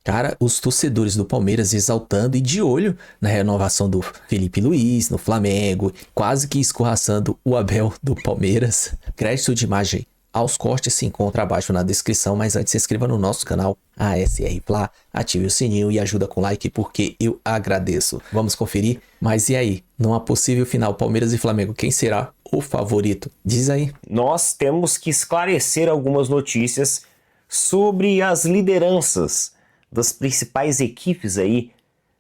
Cara, os torcedores do Palmeiras exaltando e de olho na renovação do Felipe Luiz no Flamengo, quase que escorraçando o Abel do Palmeiras. Crédito de imagem aos cortes se encontra abaixo na descrição, mas antes se inscreva no nosso canal ASR Plá, ative o sininho e ajuda com like porque eu agradeço. Vamos conferir? Mas e aí? Numa possível final Palmeiras e Flamengo, quem será o favorito? Diz aí. Nós temos que esclarecer algumas notícias sobre as lideranças das principais equipes aí,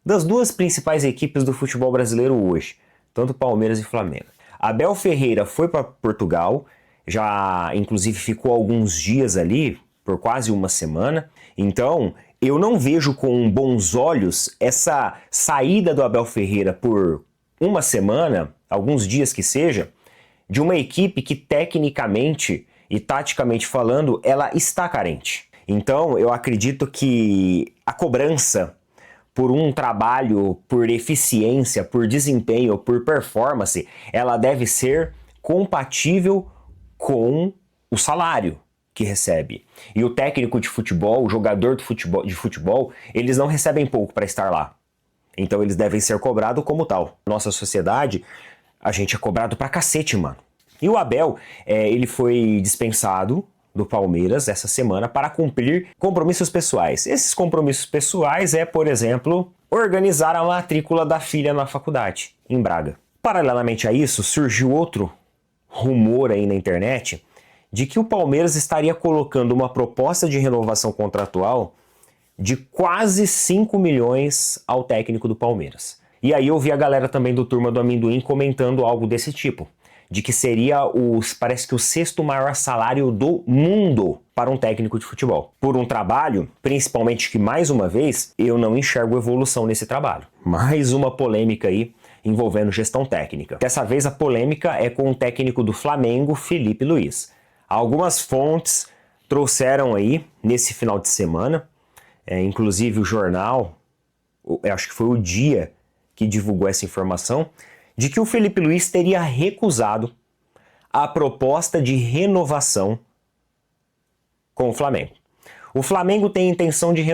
das duas principais equipes do futebol brasileiro hoje, tanto Palmeiras e Flamengo. Abel Ferreira foi para Portugal, já inclusive ficou alguns dias ali, por quase uma semana. Então, eu não vejo com bons olhos essa saída do Abel Ferreira por uma semana, alguns dias que seja, de uma equipe que tecnicamente e taticamente falando, ela está carente. Então, eu acredito que a cobrança por um trabalho, por eficiência, por desempenho, por performance, ela deve ser compatível com o salário que recebe. E o técnico de futebol, o jogador de futebol, eles não recebem pouco para estar lá. Então eles devem ser cobrados como tal. Nossa sociedade, a gente é cobrado pra cacete, mano. E o Abel, ele foi dispensado do Palmeiras essa semana para cumprir compromissos pessoais. Esses compromissos pessoais por exemplo, organizar a matrícula da filha na faculdade, em Braga. Paralelamente a isso, surgiu outro rumor aí na internet de que o Palmeiras estaria colocando uma proposta de renovação contratual de quase 5 milhões ao técnico do Palmeiras. E aí eu vi a galera também do Turma do Amendoim comentando algo desse tipo, de que seria parece que o 6º maior salário do mundo para um técnico de futebol. Por um trabalho, principalmente que, mais uma vez, eu não enxergo evolução nesse trabalho. Mais uma polêmica aí envolvendo gestão técnica. Dessa vez a polêmica é com o técnico do Flamengo, Felipe Luiz. Algumas fontes trouxeram aí, nesse final de semana, inclusive o jornal, eu acho que foi o Dia que divulgou essa informação, de que o Felipe Luiz teria recusado a proposta de renovação com o Flamengo. O Flamengo tem a intenção de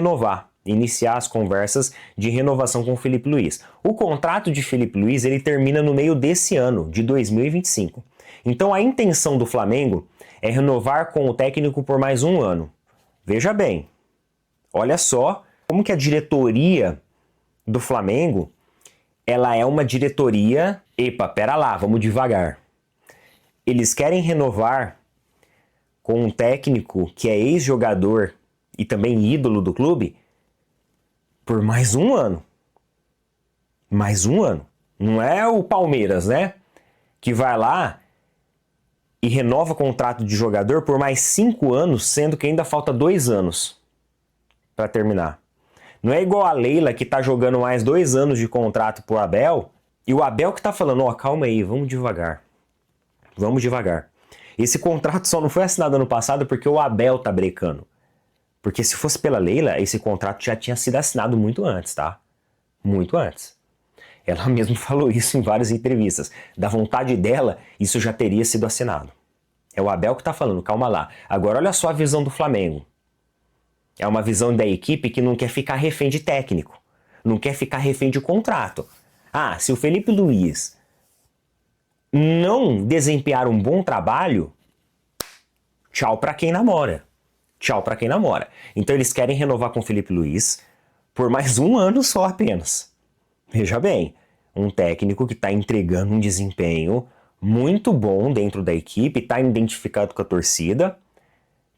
iniciar as conversas de renovação com o Felipe Luiz. O contrato de Felipe Luiz ele termina no meio desse ano, de 2025. Então a intenção do Flamengo é renovar com o técnico por mais um ano. Veja bem, olha só como que a diretoria do Flamengo ela é uma diretoria... Epa, pera lá, vamos devagar. Eles querem renovar com um técnico que é ex-jogador e também ídolo do clube por mais um ano. Mais um ano. Não é o Palmeiras, né? Que vai lá e renova o contrato de jogador por mais 5 anos, sendo que ainda falta 2 anos para terminar. Não é igual a Leila que tá jogando mais 2 anos de contrato pro Abel, e o Abel que tá falando, calma aí, vamos devagar. Vamos devagar. Esse contrato só não foi assinado ano passado porque o Abel tá brecando. Porque se fosse pela Leila, esse contrato já tinha sido assinado muito antes, tá? Muito antes. Ela mesma falou isso em várias entrevistas. Da vontade dela, isso já teria sido assinado. É o Abel que tá falando, calma lá. Agora olha só a visão do Flamengo. É uma visão da equipe que não quer ficar refém de técnico. Não quer ficar refém de contrato. Se o Felipe Luiz não desempenhar um bom trabalho, tchau pra quem namora. Tchau pra quem namora. Então eles querem renovar com o Felipe Luiz por mais um ano só apenas. Veja bem, um técnico que está entregando um desempenho muito bom dentro da equipe, está identificado com a torcida,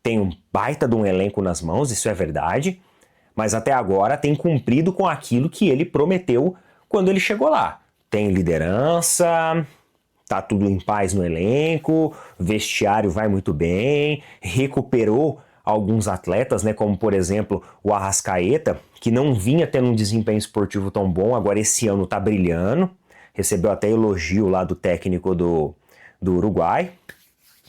tem um baita de um elenco nas mãos, isso é verdade, mas até agora tem cumprido com aquilo que ele prometeu quando ele chegou lá. Tem liderança, tá tudo em paz no elenco, vestiário vai muito bem, recuperou alguns atletas, né, como por exemplo o Arrascaeta, que não vinha tendo um desempenho esportivo tão bom, agora esse ano tá brilhando, recebeu até elogio lá do técnico do Uruguai,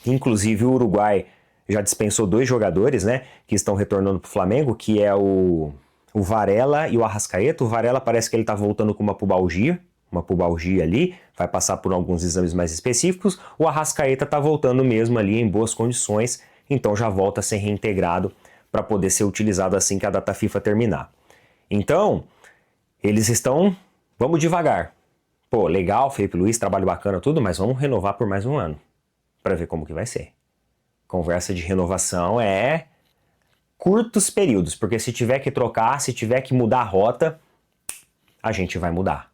inclusive o Uruguai já dispensou 2 jogadores, né, que estão retornando pro Flamengo, que é o Varela e o Arrascaeta. O Varela parece que ele tá voltando com uma pubalgia ali, vai passar por alguns exames mais específicos. O Arrascaeta tá voltando mesmo ali em boas condições, então já volta a ser reintegrado para poder ser utilizado assim que a data FIFA terminar. Então, eles estão, vamos devagar. Pô, legal, Felipe Luiz, trabalho bacana, tudo, mas vamos renovar por mais um ano, para ver como que vai ser. Conversa de renovação é curtos períodos, porque se tiver que trocar, se tiver que mudar a rota, a gente vai mudar.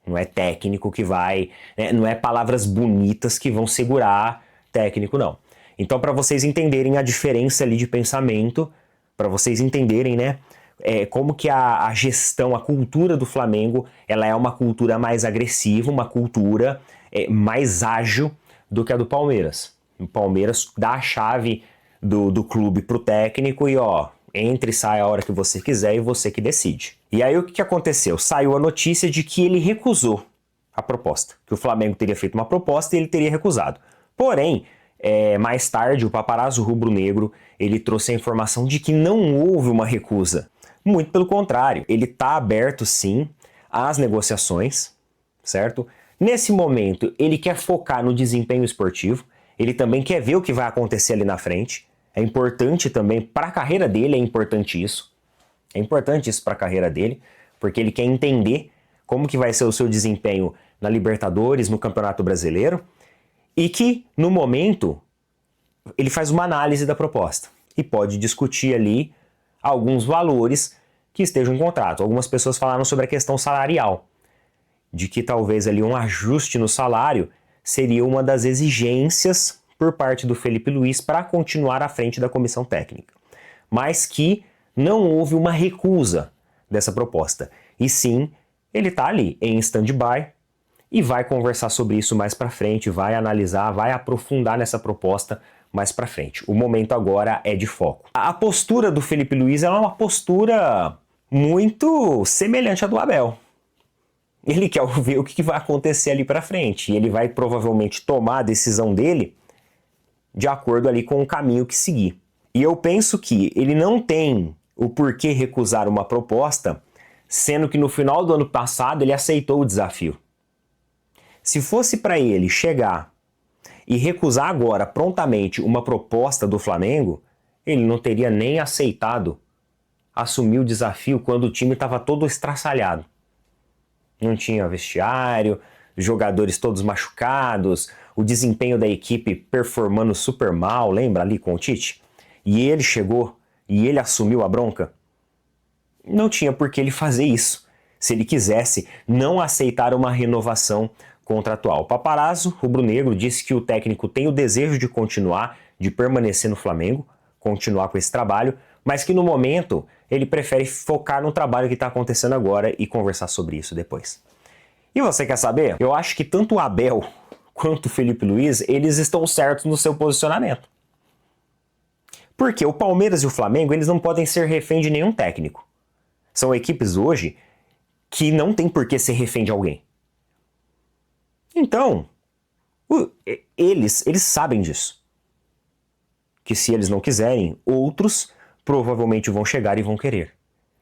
Não é técnico que vai, não é palavras bonitas que vão segurar técnico, não. Então, para vocês entenderem a diferença ali de pensamento, para vocês entenderem, né, como que a gestão, a cultura do Flamengo, ela é uma cultura mais agressiva, uma cultura mais ágil do que a do Palmeiras. O Palmeiras dá a chave do clube pro técnico e entre e sai a hora que você quiser e você que decide. E aí o que aconteceu? Saiu a notícia de que ele recusou a proposta, que o Flamengo teria feito uma proposta e ele teria recusado. Porém, mais tarde o paparazzo rubro-negro ele trouxe a informação de que não houve uma recusa. Muito pelo contrário, ele está aberto sim às negociações, certo? Nesse momento ele quer focar no desempenho esportivo, ele também quer ver o que vai acontecer ali na frente. É importante também para a carreira dele, é importante isso. É importante isso para a carreira dele, porque ele quer entender como que vai ser o seu desempenho na Libertadores, no Campeonato Brasileiro, e que, no momento, ele faz uma análise da proposta e pode discutir ali alguns valores que estejam em contrato. Algumas pessoas falaram sobre a questão salarial, de que talvez ali um ajuste no salário seria uma das exigências por parte do Felipe Luiz para continuar à frente da comissão técnica. Mas que não houve uma recusa dessa proposta. E sim, ele está ali em stand-by e vai conversar sobre isso mais para frente, vai analisar, vai aprofundar nessa proposta mais para frente. O momento agora é de foco. A postura do Felipe Luiz é uma postura muito semelhante à do Abel. Ele quer ver o que vai acontecer ali para frente e ele vai provavelmente tomar a decisão dele de acordo ali com o caminho que seguir. E eu penso que ele não tem o porquê recusar uma proposta, sendo que no final do ano passado ele aceitou o desafio. Se fosse para ele chegar e recusar agora prontamente uma proposta do Flamengo, ele não teria nem aceitado assumir o desafio quando o time estava todo estraçalhado. Não tinha vestiário, jogadores todos machucados, o desempenho da equipe performando super mal, lembra ali com o Tite? E ele chegou e ele assumiu a bronca? Não tinha por que ele fazer isso, se ele quisesse não aceitar uma renovação contratual. O paparazzo rubro-negro disse que o técnico tem o desejo de continuar, de permanecer no Flamengo, continuar com esse trabalho, mas que no momento ele prefere focar no trabalho que está acontecendo agora e conversar sobre isso depois. E você quer saber? Eu acho que tanto o Abel quanto o Felipe Luiz, eles estão certos no seu posicionamento. Porque o Palmeiras e o Flamengo, eles não podem ser refém de nenhum técnico. São equipes hoje que não tem por que ser refém de alguém. Então, eles sabem disso. Que se eles não quiserem, outros provavelmente vão chegar e vão querer.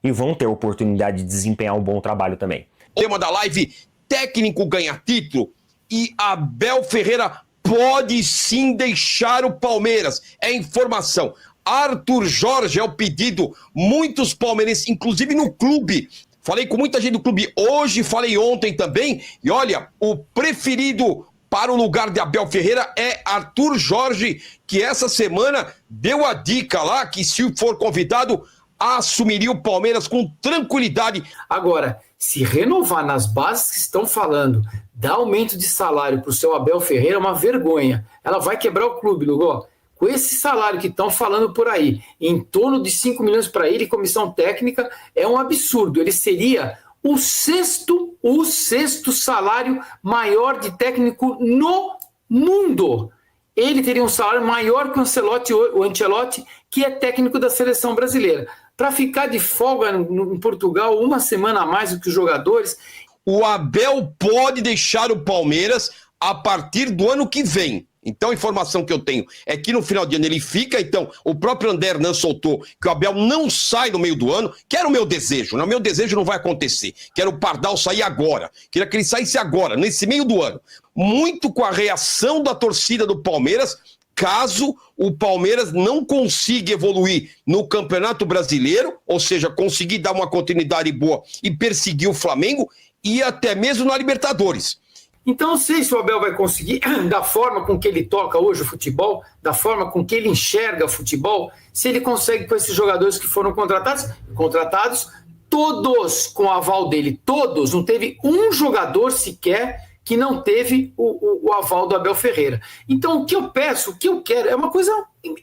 E vão ter a oportunidade de desempenhar um bom trabalho também. Tema da live, técnico ganha título e Abel Ferreira pode sim deixar o Palmeiras. É informação. Arthur Jorge é o pedido. Muitos palmeirenses, inclusive no clube. Falei com muita gente do clube hoje, falei ontem também. E olha, o preferido para o lugar de Abel Ferreira é Arthur Jorge, que essa semana deu a dica lá que se for convidado, assumiria o Palmeiras com tranquilidade. Agora, se renovar nas bases que estão falando, dar aumento de salário para o seu Abel Ferreira é uma vergonha. Ela vai quebrar o clube, Lugó. Com esse salário que estão falando por aí, em torno de 5 milhões para ele, comissão técnica, é um absurdo. Ele seria o sexto salário maior de técnico no mundo. Ele teria um salário maior que o Ancelotti, que é técnico da seleção brasileira. Para ficar de folga em Portugal uma semana a mais do que os jogadores. O Abel pode deixar o Palmeiras a partir do ano que vem. Então a informação que eu tenho é que no final de ano ele fica. Então o próprio André Hernan soltou que o Abel não sai no meio do ano, que era o meu desejo. O meu desejo não vai acontecer. Quero o Pardal sair agora. Queria que ele saísse agora, nesse meio do ano. Muito com a reação da torcida do Palmeiras caso o Palmeiras não consiga evoluir no Campeonato Brasileiro, ou seja, conseguir dar uma continuidade boa e perseguir o Flamengo, e até mesmo na Libertadores. Então, não sei se o Abel vai conseguir, da forma com que ele toca hoje o futebol, da forma com que ele enxerga o futebol, se ele consegue com esses jogadores que foram contratados, todos com o aval dele, todos, não teve um jogador sequer que não teve o aval do Abel Ferreira. Então, o que eu peço, o que eu quero, é uma coisa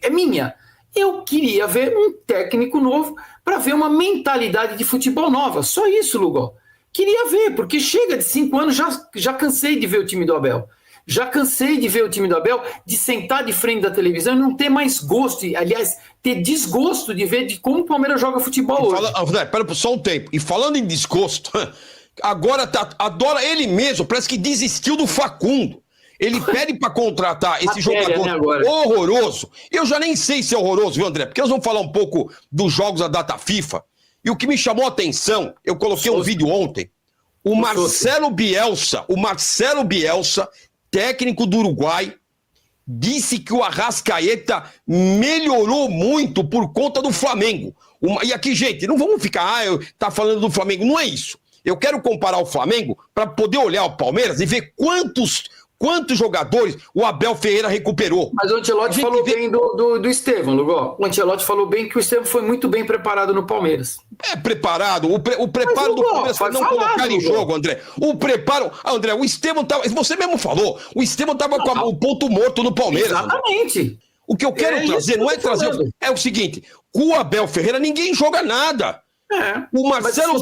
minha. Eu queria ver um técnico novo para ver uma mentalidade de futebol nova. Só isso, Lugol. Queria ver, porque chega de 5 anos, já cansei de ver o time do Abel. Já cansei de ver o time do Abel, de sentar de frente da televisão e não ter mais gosto, aliás, ter desgosto de ver de como o Palmeiras joga futebol hoje. Pera só um tempo. E falando em desgosto, agora adora ele mesmo, parece que desistiu do Facundo. Ele pede para contratar esse jogador horroroso. Eu já nem sei se é horroroso, viu, André? Porque nós vamos falar um pouco dos jogos da data FIFA. E o que me chamou a atenção, eu coloquei um vídeo ontem, o Marcelo Bielsa, técnico do Uruguai, disse que o Arrascaeta melhorou muito por conta do Flamengo. E aqui, gente, não vamos ficar, tá falando do Flamengo, não é isso. Eu quero comparar o Flamengo para poder olhar o Palmeiras e ver quantos jogadores o Abel Ferreira recuperou. Mas o Ancelotti falou bem do Estevão, Lugol. O Ancelotti falou bem que o Estevão foi muito bem preparado no Palmeiras. É preparado. O preparo do Palmeiras foi não colocar em jogo, André. O preparo... André, o Estevão tava... Você mesmo falou. O Estevão tava com o ponto morto no Palmeiras. Exatamente. André. O que eu quero trazer não é trazer... É o seguinte. Com o Abel Ferreira, ninguém joga nada. O Marcelo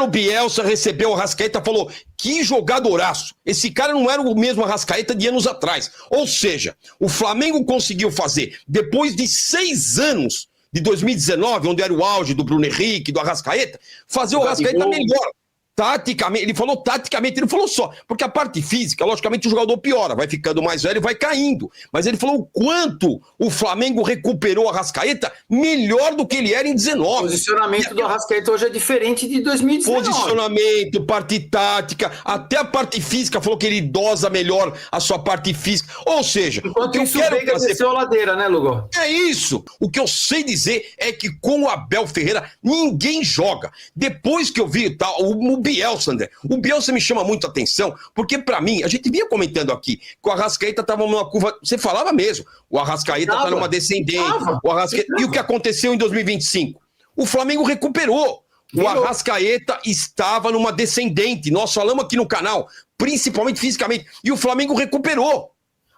Bielsa recebeu o Arrascaeta e falou, que jogadoraço. Esse cara não era o mesmo Arrascaeta de anos atrás. Ou seja, o Flamengo conseguiu fazer, depois de 6 anos de 2019, onde era o auge do Bruno Henrique, do Arrascaeta, fazer o Arrascaeta melhor. Taticamente, ele falou taticamente, ele não falou só, porque a parte física, logicamente o jogador piora, vai ficando mais velho e vai caindo, mas ele falou o quanto o Flamengo recuperou o Arrascaeta melhor do que ele era em 19. O posicionamento do Arrascaeta hoje é diferente de 2019. Posicionamento, parte tática, até a parte física, falou que ele dosa melhor a sua parte física, ou seja... Enquanto isso, o Veiga desceu a ladeira, né, Lugol? É isso, o que eu sei dizer é que com o Abel Ferreira ninguém joga. Depois que eu vi o Bielsa, André. O Bielsa me chama muito a atenção, porque pra mim, a gente vinha comentando aqui, que o Arrascaeta tava numa curva, você falava mesmo, o Arrascaeta tá numa descendente, e o que aconteceu em 2025? O Flamengo recuperou. O Arrascaeta estava numa descendente, nós falamos aqui no canal, principalmente fisicamente, e o Flamengo recuperou.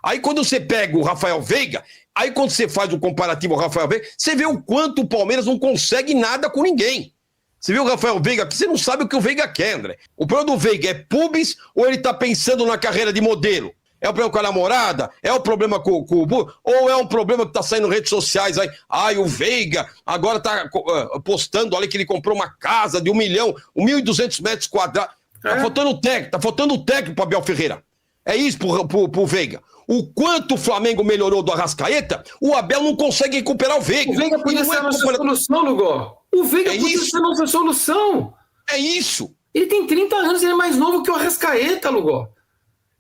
Aí quando você pega o Rafael Veiga, aí quando você faz o comparativo ao Rafael Veiga, você vê o quanto o Palmeiras não consegue nada com ninguém. Você viu o Rafael Veiga aqui? Você não sabe o que o Veiga quer, André. O problema do Veiga é pubis ou ele tá pensando na carreira de modelo? É o problema com a namorada? É o problema com o... Ou é um problema que tá saindo nas redes sociais aí? O Veiga agora tá postando, olha que ele comprou uma casa de 1 milhão, 1.200 metros quadrados. Tá faltando técnico pro Abel Ferreira. É isso pro Veiga. O quanto o Flamengo melhorou do Arrascaeta, o Abel não consegue recuperar o Veiga. O Veiga podia ser a nossa solução, Lugol. O Veiga podia ser a nossa solução. É isso. Ele tem 30 anos, ele é mais novo que o Arrascaeta, Lugol.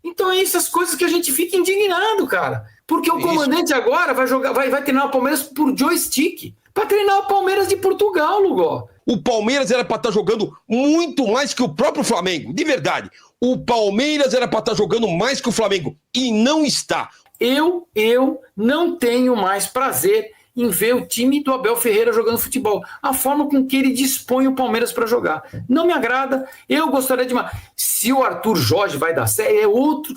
Então é essas coisas que a gente fica indignado, cara. Porque o comandante agora vai treinar o Palmeiras por joystick. Para treinar o Palmeiras de Portugal, Lugol. O Palmeiras era para estar jogando muito mais que o próprio Flamengo, de verdade. O Palmeiras era para estar jogando mais que o Flamengo e não está. Eu não tenho mais prazer em ver o time do Abel Ferreira jogando futebol. A forma com que ele dispõe o Palmeiras para jogar. Não me agrada. Eu gostaria de... Se o Arthur Jorge vai dar certo, é outro...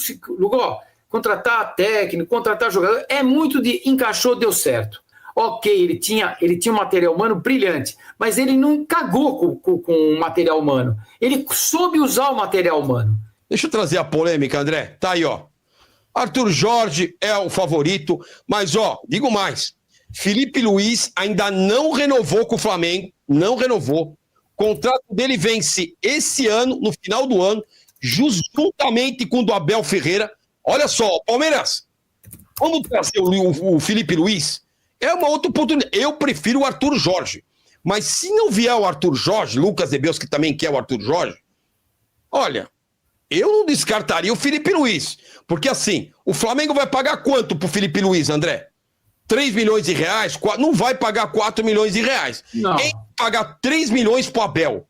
Contratar técnico, contratar jogador, é muito de encaixou, deu certo. Ok, ele tinha um material humano brilhante, mas ele não cagou com o material humano. Ele soube usar o material humano. Deixa eu trazer a polêmica, André. Tá aí, ó. Arthur Jorge é o favorito, mas, digo mais. Felipe Luiz ainda não renovou com o Flamengo, não renovou. O contrato dele vence esse ano, no final do ano, juntamente com o do Abel Ferreira. Olha só, Palmeiras, vamos trazer o Felipe Luiz? É uma outra oportunidade. Eu prefiro o Arthur Jorge. Mas se não vier o Arthur Jorge, Lucas Debeus, que também quer o Arthur Jorge, olha, eu não descartaria o Felipe Luiz. Porque assim, o Flamengo vai pagar quanto pro Felipe Luiz, André? 3 milhões de reais? Não vai pagar 4 milhões de reais. Não. Quem pagar 3 milhões pro Abel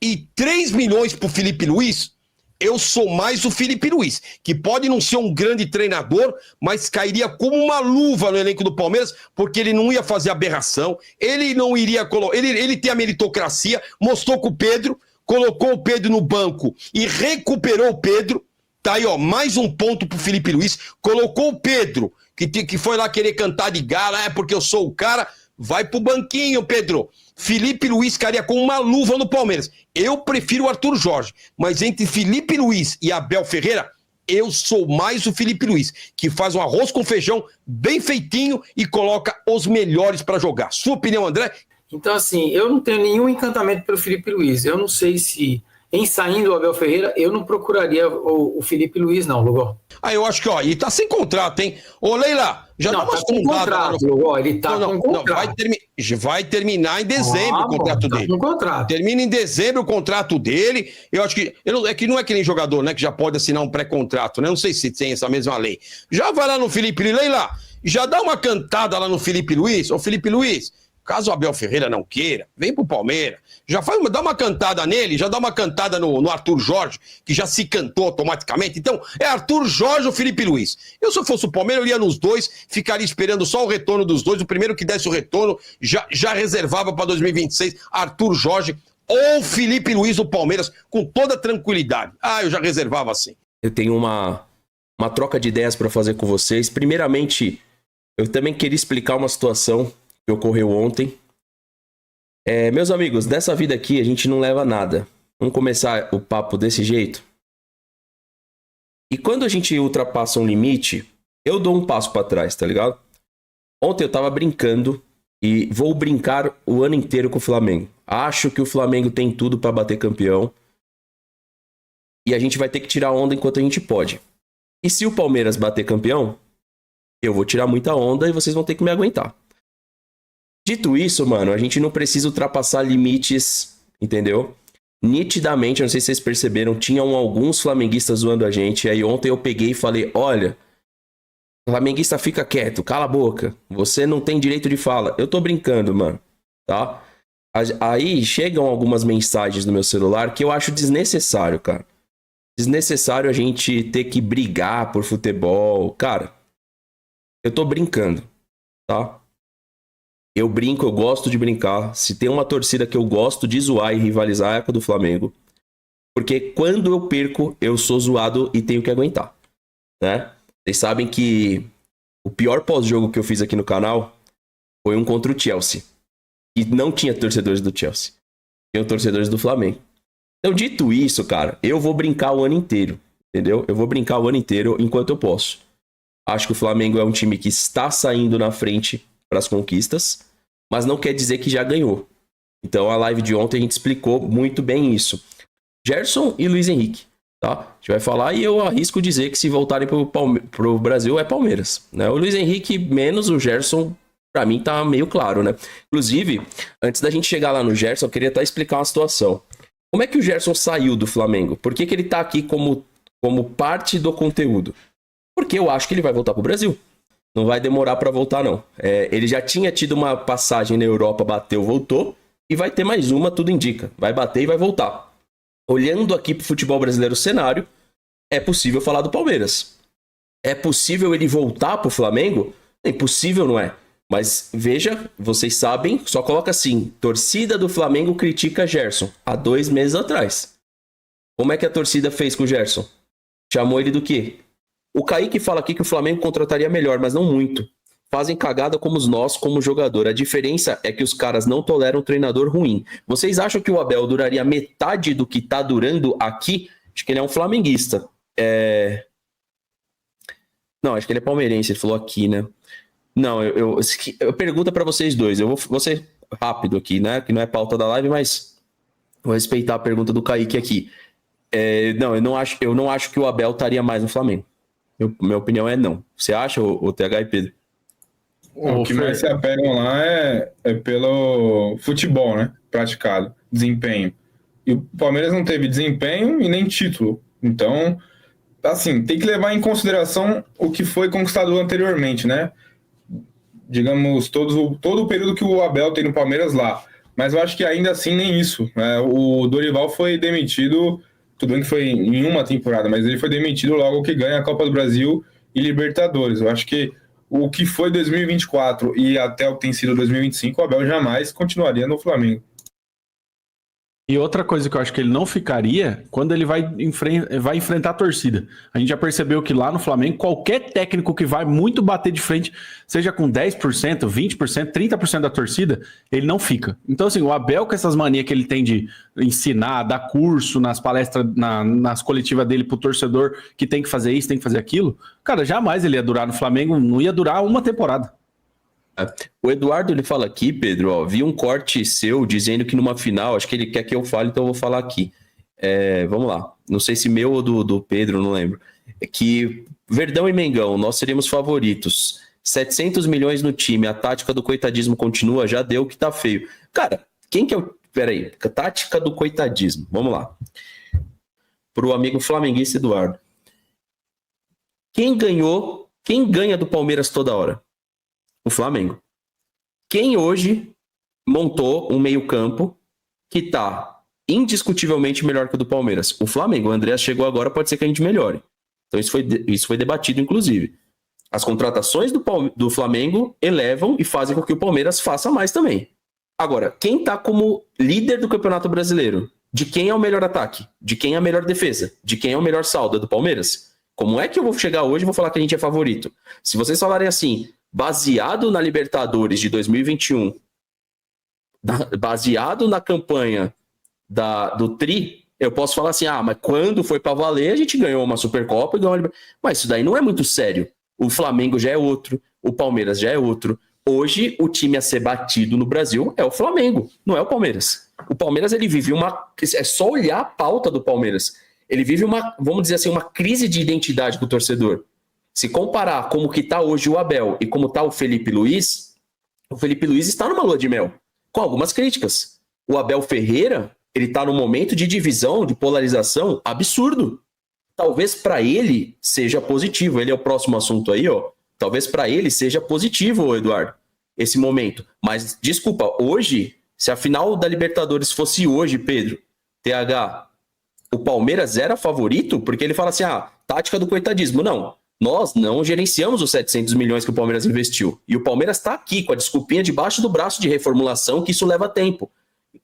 e 3 milhões pro Felipe Luiz, eu sou mais o Felipe Luiz, que pode não ser um grande treinador, mas cairia como uma luva no elenco do Palmeiras, porque ele não ia fazer aberração, ele não iria colocar. Ele tem a meritocracia, mostrou com o Pedro, colocou o Pedro no banco e recuperou o Pedro. Tá aí, ó, mais um ponto pro Felipe Luiz. Colocou o Pedro, que foi lá querer cantar de gala, porque eu sou o cara. Vai pro banquinho, Pedro. Felipe Luiz ficaria com uma luva no Palmeiras. Eu prefiro o Arthur Jorge, mas entre Felipe Luiz e Abel Ferreira, eu sou mais o Felipe Luiz, que faz um arroz com feijão bem feitinho e coloca os melhores para jogar. Sua opinião, André? Então, assim, eu não tenho nenhum encantamento pelo Felipe Luiz. Eu não sei se, em saindo o Abel Ferreira, eu não procuraria o Felipe Luiz, não, Lugol. Eu acho que, ó, e tá sem contrato, hein? Ô, Leila, já não, dá umas tá com contrato, Lugol, ele tá com contrato. Vai terminar em dezembro o contrato dele. Com contrato. Termina em dezembro o contrato dele. Eu acho que. Não é que nem jogador, né? Que já pode assinar um pré-contrato, né? Não sei se tem essa mesma lei. Já vai lá no Felipe Luiz, Leila, já dá uma cantada lá no Felipe Luiz. Ô, Felipe Luiz, caso o Abel Ferreira não queira, vem pro Palmeiras. Dá uma cantada nele, já dá uma cantada no Arthur Jorge, que já se cantou automaticamente. Então, é Arthur Jorge ou Felipe Luiz. Eu, se eu fosse o Palmeiras, eu ia nos dois, ficaria esperando só o retorno dos dois. O primeiro que desse o retorno, já reservava para 2026 Arthur Jorge ou Felipe Luiz do Palmeiras, com toda tranquilidade. Eu já reservava assim. Eu tenho uma troca de ideias para fazer com vocês. Primeiramente, eu também queria explicar uma situação que ocorreu ontem. Meus amigos, dessa vida aqui a gente não leva nada. Vamos começar o papo desse jeito? E quando a gente ultrapassa um limite, eu dou um passo para trás, tá ligado? Ontem eu tava brincando e vou brincar o ano inteiro com o Flamengo. Acho que o Flamengo tem tudo para bater campeão. E a gente vai ter que tirar onda enquanto a gente pode. E se o Palmeiras bater campeão, eu vou tirar muita onda e vocês vão ter que me aguentar. Dito isso, mano, a gente não precisa ultrapassar limites, entendeu? Nitidamente, não sei se vocês perceberam, tinham alguns flamenguistas zoando a gente. Aí ontem eu peguei e falei, olha, flamenguista fica quieto, cala a boca. Você não tem direito de fala. Eu tô brincando, mano, tá? Aí chegam algumas mensagens no meu celular que eu acho desnecessário, cara. Desnecessário a gente ter que brigar por futebol. Cara, eu tô brincando, tá? Eu brinco, eu gosto de brincar. Se tem uma torcida que eu gosto de zoar e rivalizar é a do Flamengo. Porque quando eu perco, eu sou zoado e tenho que aguentar, né? Vocês sabem que o pior pós-jogo que eu fiz aqui no canal foi um contra o Chelsea. E não tinha torcedores do Chelsea. Tinham torcedores do Flamengo. Então, dito isso, cara, eu vou brincar o ano inteiro, entendeu? Eu vou brincar o ano inteiro enquanto eu posso. Acho que o Flamengo é um time que está saindo na frente para as conquistas, mas não quer dizer que já ganhou. Então a live de ontem a gente explicou muito bem isso. Gerson e Luiz Henrique, tá? A gente vai falar e eu arrisco dizer que se voltarem pro Brasil é Palmeiras, né? O Luiz Henrique menos o Gerson, para mim tá meio claro, né? Inclusive, antes da gente chegar lá no Gerson, eu queria até explicar uma situação. Como é que o Gerson saiu do Flamengo? Por que ele tá aqui como parte do conteúdo? Porque eu acho que ele vai voltar pro Brasil. Não vai demorar para voltar, não. Ele já tinha tido uma passagem na Europa, bateu, voltou. E vai ter mais uma, tudo indica. Vai bater e vai voltar. Olhando aqui pro futebol brasileiro cenário, é possível falar do Palmeiras. É possível ele voltar pro Flamengo? É impossível, não é? Mas veja, vocês sabem, só coloca assim, torcida do Flamengo critica Gerson. Há 2 meses atrás. Como é que a torcida fez com o Gerson? Chamou ele do quê? O Kaique fala aqui que o Flamengo contrataria melhor, mas não muito. Fazem cagada como nós, como jogador. A diferença é que os caras não toleram um treinador ruim. Vocês acham que o Abel duraria metade do que tá durando aqui? Acho que ele é um flamenguista. Não, acho que ele é palmeirense, ele falou aqui, né? Não, eu pergunto para vocês dois. Eu vou ser rápido aqui, né? Que não é pauta da live, mas vou respeitar a pergunta do Kaique aqui. Não, eu não acho que o Abel estaria mais no Flamengo. Minha opinião é não. Você acha, o TH e Pedro? O que mais se apegam lá é pelo futebol, né? Praticado, desempenho. E o Palmeiras não teve desempenho e nem título Então, assim, tem que levar em consideração o que foi conquistado anteriormente, né? Digamos, todo o período que o Abel tem no Palmeiras lá. Mas eu acho que ainda assim nem isso. O Dorival foi demitido, tudo bem que foi em uma temporada, mas ele foi demitido logo que ganha a Copa do Brasil e Libertadores. Eu acho que o que foi 2024 e até o que tem sido 2025, o Abel jamais continuaria no Flamengo. E outra coisa que eu acho que ele não ficaria quando ele vai enfrentar a torcida. A gente já percebeu que lá no Flamengo, qualquer técnico que vai muito bater de frente, seja com 10%, 20%, 30% da torcida, ele não fica. Então, assim, o Abel, com essas manias que ele tem de ensinar, dar curso nas palestras, nas coletivas dele pro torcedor que tem que fazer isso, tem que fazer aquilo, cara, jamais ele ia durar no Flamengo, não ia durar uma temporada. O Eduardo, ele fala aqui, Pedro, ó, vi um corte seu dizendo que numa final, acho que ele quer que eu fale, então eu vou falar aqui. Vamos lá, não sei se meu ou do Pedro, não lembro. Que Verdão e Mengão, nós seríamos favoritos. 700 milhões no time, a tática do coitadismo continua, já deu que tá feio. Cara, quem que é o... Peraí, tática do coitadismo, vamos lá. Pro amigo flamenguista Eduardo. Quem ganha do Palmeiras toda hora? O Flamengo. Quem hoje montou um meio-campo que tá indiscutivelmente melhor que o do Palmeiras? O Flamengo. O Andrés chegou agora, pode ser que a gente melhore. Então isso foi debatido, inclusive. As contratações do Flamengo elevam e fazem com que o Palmeiras faça mais também. Agora, quem tá como líder do Campeonato Brasileiro? De quem é o melhor ataque? De quem é a melhor defesa? De quem é o melhor saldo? É do Palmeiras? Como é que eu vou chegar hoje e vou falar que a gente é favorito? Se vocês falarem assim... baseado na Libertadores de 2021, baseado na campanha do Tri, eu posso falar assim, mas quando foi para valer, a gente ganhou uma Supercopa e ganhou uma... Mas isso daí não é muito sério. O Flamengo já é outro, o Palmeiras já é outro. Hoje, o time a ser batido no Brasil é o Flamengo, não é o Palmeiras. O Palmeiras, ele vive é só olhar a pauta do Palmeiras. Ele vive vamos dizer assim, uma crise de identidade com o torcedor. Se comparar como que está hoje o Abel e como está o Felipe Luiz está numa lua de mel, com algumas críticas. O Abel Ferreira, ele está num momento de divisão, de polarização absurdo. Talvez para ele seja positivo, ele é o próximo assunto aí, ó. Talvez para ele seja positivo, Eduardo, esse momento. Mas, desculpa, hoje, se a final da Libertadores fosse hoje, Pedro, TH, o Palmeiras era favorito, porque ele fala assim, tática do coitadismo. Não. Nós não gerenciamos os 700 milhões que o Palmeiras investiu. E o Palmeiras está aqui com a desculpinha debaixo do braço de reformulação, que isso leva tempo.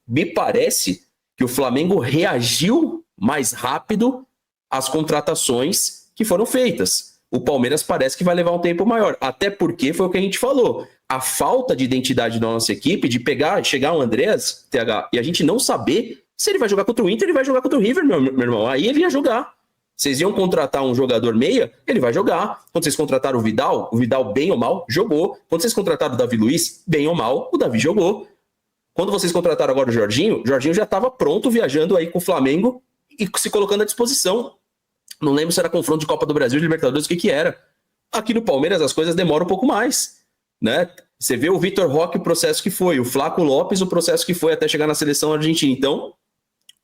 Me parece que o Flamengo reagiu mais rápido às contratações que foram feitas. O Palmeiras parece que vai levar um tempo maior. Até porque foi o que a gente falou. A falta de identidade da nossa equipe, de chegar o Andrés, TH, e a gente não saber se ele vai jogar contra o Inter, ele vai jogar contra o River, meu irmão. Aí ele ia jogar. Vocês iam contratar um jogador meia, ele vai jogar. Quando vocês contrataram o Vidal, bem ou mal, jogou. Quando vocês contrataram o Davi Luiz, bem ou mal, o Davi jogou. Quando vocês contrataram agora o Jorginho já estava pronto, viajando aí com o Flamengo e se colocando à disposição. Não lembro se era confronto de Copa do Brasil, de Libertadores, o que era. Aqui no Palmeiras as coisas demoram um pouco mais, né? Você vê o Vitor Roque, o processo que foi, o Flaco Lopes, o processo que foi até chegar na seleção argentina. Então,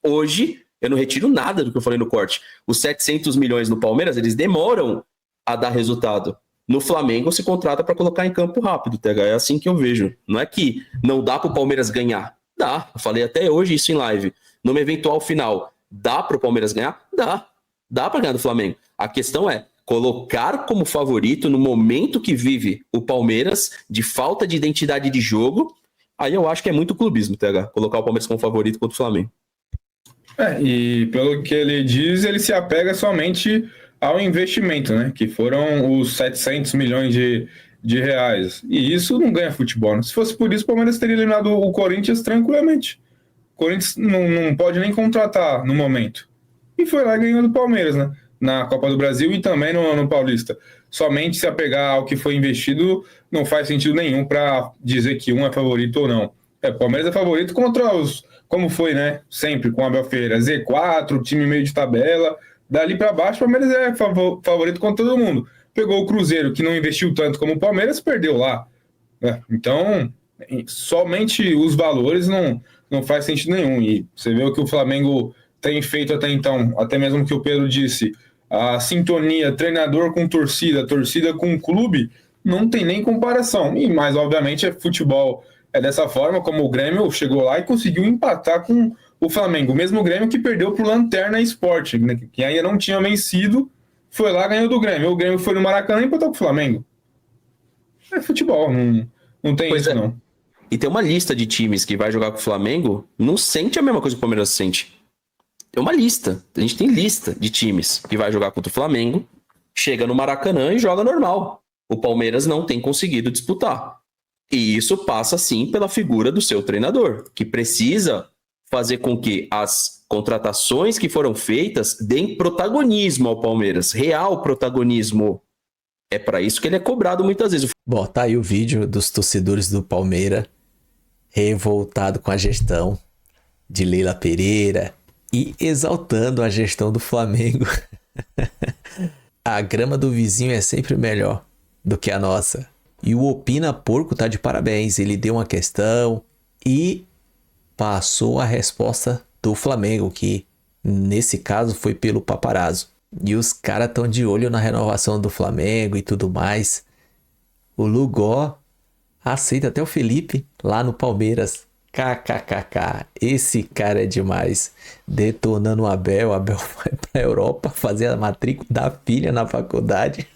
hoje... eu não retiro nada do que eu falei no corte. Os 700 milhões no Palmeiras, eles demoram a dar resultado. No Flamengo, se contrata para colocar em campo rápido, TH. É assim que eu vejo. Não é que não dá para o Palmeiras ganhar. Dá. Eu falei até hoje isso em live. Numa eventual final, dá para o Palmeiras ganhar? Dá. Dá para ganhar do Flamengo. A questão é colocar como favorito no momento que vive o Palmeiras, de falta de identidade de jogo. Aí eu acho que é muito clubismo, TH. Colocar o Palmeiras como favorito contra o Flamengo. E pelo que ele diz, ele se apega somente ao investimento, né? Que foram os 700 milhões de reais. E isso não ganha futebol, né? Se fosse por isso, o Palmeiras teria eliminado o Corinthians tranquilamente. O Corinthians não pode nem contratar no momento. E foi lá e ganhou do Palmeiras, né? Na Copa do Brasil e também no Paulista. Somente se apegar ao que foi investido não faz sentido nenhum para dizer que um é favorito ou não. O Palmeiras é favorito contra os... como foi, né? Sempre com o Abel Ferreira. Z4, time meio de tabela. Dali para baixo, o Palmeiras é favorito contra todo mundo. Pegou o Cruzeiro, que não investiu tanto como o Palmeiras, perdeu lá. Então, somente os valores não faz sentido nenhum. E você vê o que o Flamengo tem feito até então, até mesmo que o Pedro disse, a sintonia treinador com torcida, torcida com clube, não tem nem comparação. E mais, obviamente, futebol é dessa forma, como o Grêmio chegou lá e conseguiu empatar com o Flamengo. O mesmo Grêmio que perdeu para o Lanterna Sport, né, que ainda não tinha vencido, foi lá, ganhou do Grêmio. O Grêmio foi no Maracanã e empatou com o Flamengo. É futebol, não tem Pois isso é. não. E tem uma lista de times que vai jogar com o Flamengo, não sente a mesma coisa que o Palmeiras sente. Tem uma lista. A gente tem lista de times que vai jogar contra o Flamengo, chega no Maracanã e joga normal. O Palmeiras não tem conseguido disputar. E isso passa, sim, pela figura do seu treinador, que precisa fazer com que as contratações que foram feitas deem protagonismo ao Palmeiras. Real protagonismo. É para isso que ele é cobrado muitas vezes. Bom, tá aí o vídeo dos torcedores do Palmeiras revoltado com a gestão de Leila Pereira e exaltando a gestão do Flamengo. A grama do vizinho é sempre melhor do que a nossa. E o Opina Porco tá de parabéns. Ele deu uma questão e passou a resposta do Flamengo, que nesse caso foi pelo Paparazzo. E os caras estão de olho na renovação do Flamengo e tudo mais. O Lugó aceita até o Felipe lá no Palmeiras. KKKK. Esse cara é demais. Detonando o Abel. O Abel vai pra Europa fazer a matrícula da filha na faculdade.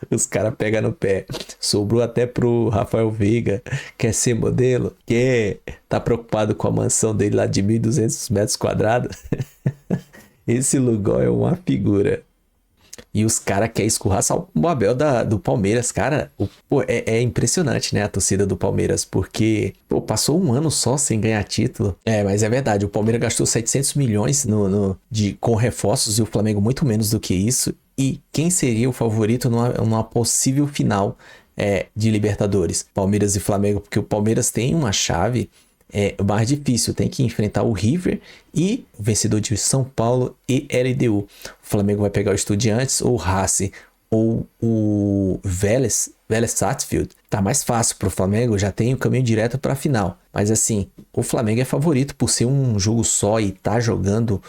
Os caras pegam no pé. Sobrou até pro Rafael Veiga. Quer ser modelo? Quer? Tá preocupado com a mansão dele lá de 1.200 metros quadrados? Esse Lugó é uma figura. E os caras querem escorraçar o Abel do Palmeiras, cara. É impressionante, né? A torcida do Palmeiras, porque passou um ano só sem ganhar título. Mas é verdade, o Palmeiras gastou 700 milhões com reforços e o Flamengo muito menos do que isso. E quem seria o favorito numa possível final de Libertadores? Palmeiras e Flamengo, porque o Palmeiras tem uma chave mais difícil, tem que enfrentar o River e o vencedor de São Paulo e LDU. O Flamengo vai pegar o Estudiantes ou o Racing ou o Vélez Sarsfield. Tá mais fácil pro Flamengo, já tem o caminho direto para a final. Mas assim, o Flamengo é favorito por ser um jogo só e tá jogando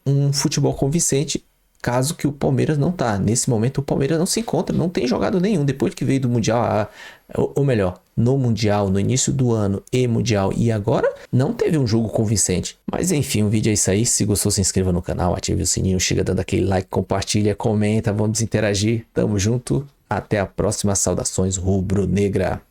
um futebol convincente, caso que o Palmeiras não tá. Nesse momento o Palmeiras não se encontra, não tem jogado nenhum. Depois que veio do Mundial, ou melhor, no Mundial, no início do ano e Mundial, e agora não teve um jogo convincente. Mas enfim, o vídeo é isso aí. Se gostou, se inscreva no canal, ative o sininho, chega dando aquele like, compartilha, comenta, vamos interagir. Tamo junto, até a próxima. Saudações rubro-negra.